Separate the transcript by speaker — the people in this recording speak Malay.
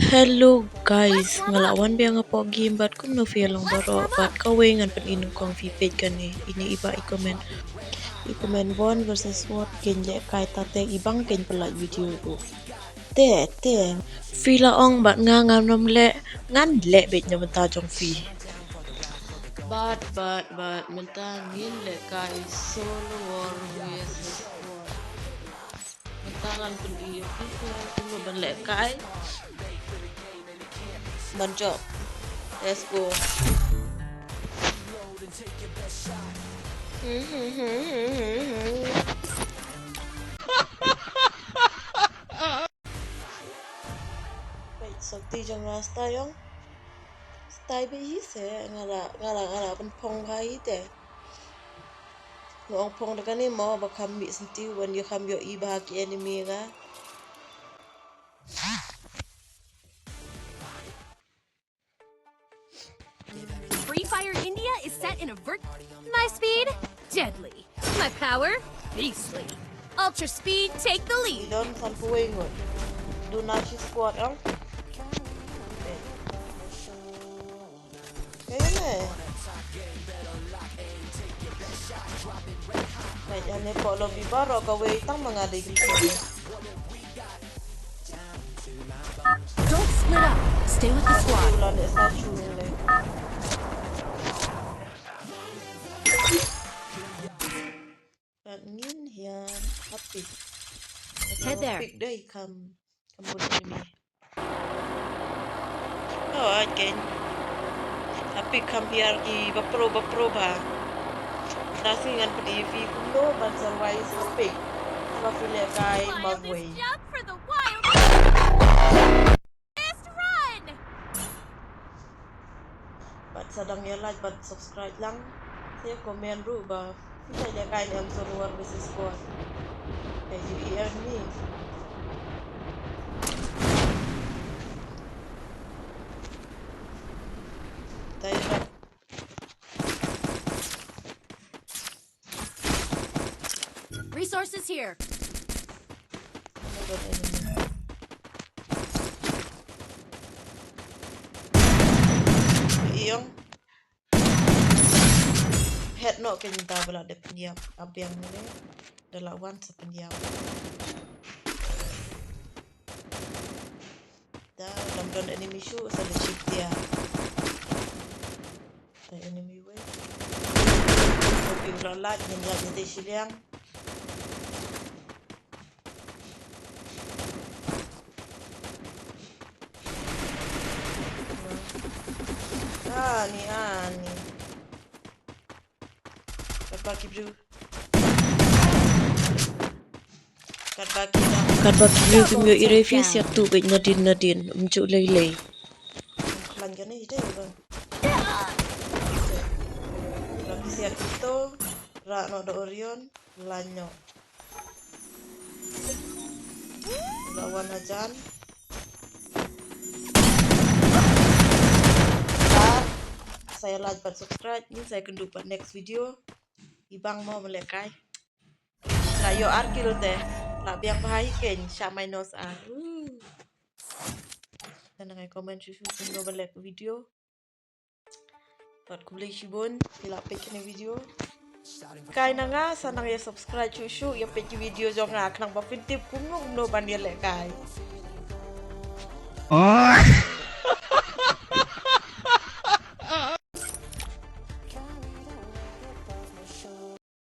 Speaker 1: Hello guys, ngelawan biar ngepok game bat kum no film baro bat kawengan pen inu kong vipet kan ni ini iba ikomen bon versus what genje kai tateng ibang ken pelak video ku te fila ong bat ngan nom le ngan le bet nyamenta jong fi bat menta ngin le kai solo war versus what menta ngan pen iyo kum ban le kai banjo. Let's go. Wait, sakti jang rasta yong. Stay be hise ngala pen pong kai te. Ngong pong dekan ni mau bakam mi senti when you come your iba ki enemy ga.
Speaker 2: Free Fire India is set in a My speed, deadly. My power, beastly. Ultra speed, take the lead.
Speaker 1: Don sampuing ngot. Do nashi squad ang. Kayaknya. Kayaknya kok lebih baru gawe tang mengadai gitu.
Speaker 2: Don't split up. Stay with the squad.
Speaker 1: Ngin hian happy.
Speaker 2: Head there.
Speaker 1: Pick day come enemy. Oh, again. Happy come here i bapro ba. Nasi ngan pedi vi kuno ban survive happy. Ba file kai magway.
Speaker 2: For the wild run.
Speaker 1: Bat sadang ya like bat subscribe lang. Saya komen ru ba. Saya kai yang luar business squad. UER ni. Tayo.
Speaker 2: Resources here.
Speaker 1: Iyong head no kita bela de pendiam abiang ni delawan sependiam dah dalam enemy show ada chip dia the enemy way tapi ulat yang lagi di siliang ani Karbaki bro Karbaki bro kumyo irefi siap tu bet nadin mencuk lei kelan kan ni dia bang Karbaki siap itu rak no do Orion lanyo lawan ajan saya like dan subscribe ini saya akan buat next video ibang mau melekai layo arkil teh lah biang bahai ken syamai nos dan dengan komen susu tunggu balik video buat kulit shibun bila pekin video kai nanga sanang ya subscribe susu ya pekin video jong kenang bafin tip kungong no bandir lekai